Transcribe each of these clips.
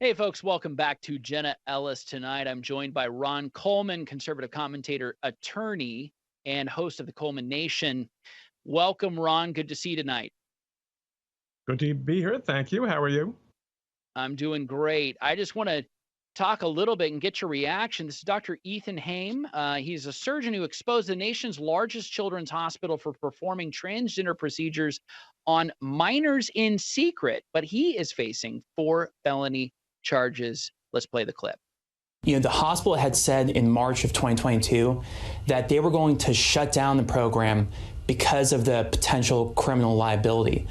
Hey, folks, welcome back to Jenna Ellis Tonight. I'm joined by Ron Coleman, conservative commentator, attorney, and host of the Coleman Nation. Welcome, Ron. Good to see you tonight. Good to be here. Thank you. How are you? I'm doing great. I just want to talk a little bit and get your reaction. This is Dr. Ethan Haim. He's a surgeon who exposed the nation's largest children's hospital for performing transgender procedures on minors in secret, but he is facing 4 felony charges. Let's play the clip. The hospital had said in March of 2022 that they were going to shut down the program because of the potential criminal liability.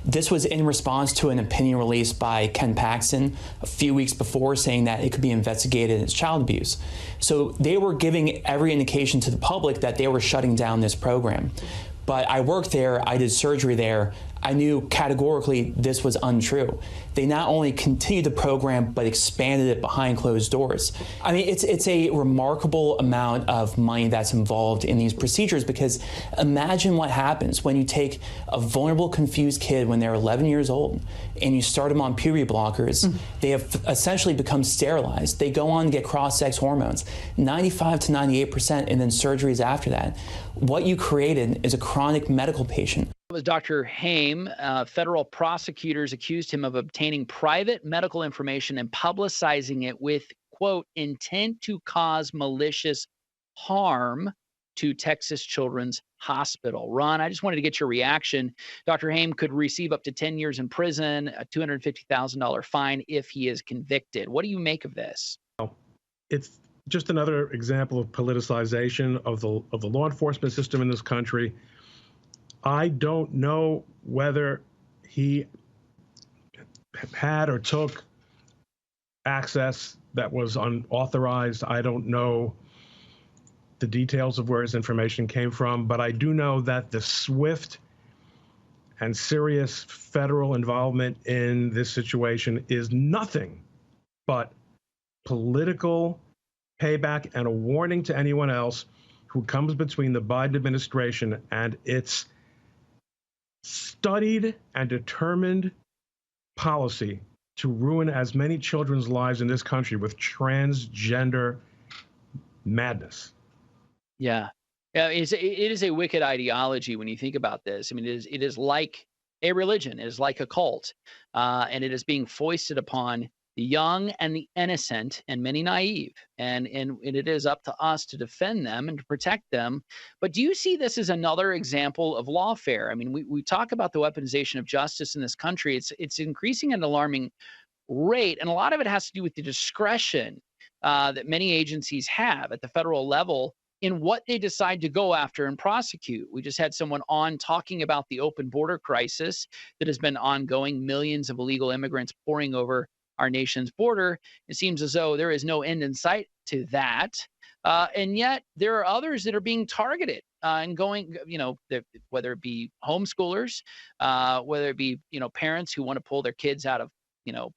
This was in response to an opinion released by Ken Paxton a few weeks before saying that it could be investigated as child abuse. So they were giving every indication to the public that they were shutting down this program. But I worked there, I did surgery there. I knew categorically this was untrue. They not only continued the program, but expanded it behind closed doors. I mean, it's a remarkable amount of money that's involved in these procedures, because imagine what happens when you take a vulnerable, confused kid when they're 11 years old and you start them on puberty blockers. They have essentially become sterilized. They go on to get cross-sex hormones, 95 to 98%, and then surgeries after that. What you created is a chronic medical patient. It was Dr. Haim. Federal prosecutors accused him of obtaining private medical information and publicizing it with, quote, intent to cause malicious harm to Texas Children's Hospital. Ron, I just wanted to get your reaction. Dr. Haim could receive up to 10 years in prison, a $250,000 fine if he is convicted. What do you make of this? It's just another example of politicization of the law enforcement system in this country. I don't know whether he had or took access that was unauthorized. I don't know the details of where his information came from, but I do know that the swift and serious federal involvement in this situation is nothing but political payback and a warning to anyone else who comes between the Biden administration and its studied and determined policy to ruin as many children's lives in this country with transgender madness. Yeah. It is a wicked ideology when you think about this. I mean, it is like a religion. It is like a cult. And it is being foisted upon the young and the innocent and many naive. And it is up to us to defend them and to protect them. But do you see this as another example of lawfare? I mean, we talk about the weaponization of justice in this country. It's increasing at an alarming rate. And a lot of it has to do with the discretion that many agencies have at the federal level in what they decide to go after and prosecute. We just had someone on talking about the open border crisis that has been ongoing, millions of illegal immigrants pouring over our nation's border. It seems as though there is no end in sight to that. And yet there are others that are being targeted and going, whether it be homeschoolers, whether it be, parents who want to pull their kids out of,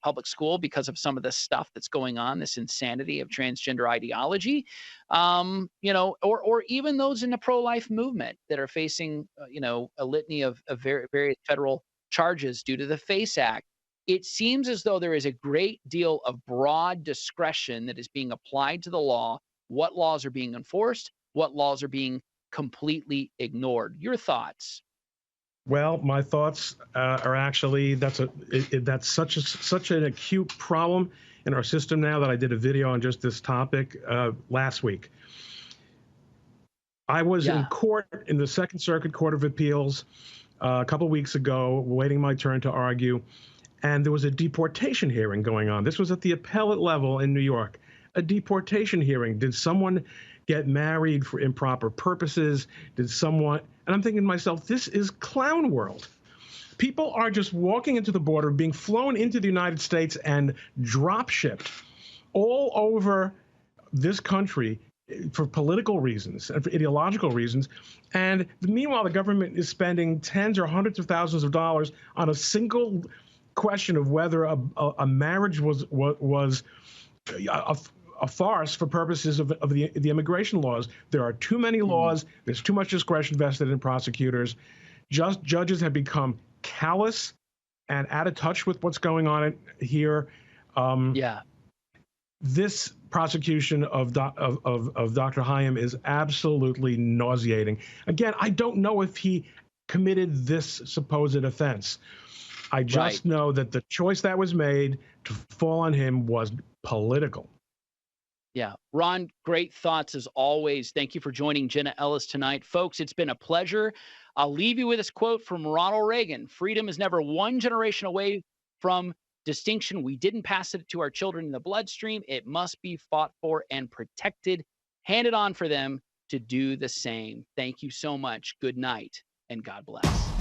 public school because of some of the stuff that's going on, this insanity of transgender ideology, or even those in the pro-life movement that are facing, a litany of various federal charges due to the FACE Act. It seems as though there is a great deal of broad discretion that is being applied to the law, what laws are being enforced, what laws are being completely ignored. Your thoughts? Well, my thoughts are actually that's such an acute problem in our system now that I did a video on just this topic last week. I was in court in the Second Circuit Court of Appeals a couple weeks ago, waiting my turn to argue. And there was a deportation hearing going on. This was at the appellate level in New York. A deportation hearing. Did someone get married for improper purposes? And I'm thinking to myself, this is clown world. People are just walking into the border, being flown into the United States and drop shipped all over this country for political reasons and for ideological reasons. And meanwhile, the government is spending tens or hundreds of thousands of dollars on a single question of whether a marriage was a farce for purposes of the immigration laws. There are too many laws. There's too much discretion vested in prosecutors. Judges have become callous and out of touch with what's going on here. Yeah. This prosecution of Dr. Chaim is absolutely nauseating. Again, I don't know if he committed this supposed offense. I just know that the choice that was made to fall on him was political. Yeah. Ron, great thoughts as always. Thank you for joining Jenna Ellis tonight. Folks, it's been a pleasure. I'll leave you with this quote from Ronald Reagan. Freedom is never one generation away from distinction. We didn't pass it to our children in the bloodstream. It must be fought for and protected, handed on for them to do the same. Thank you so much. Good night and God bless.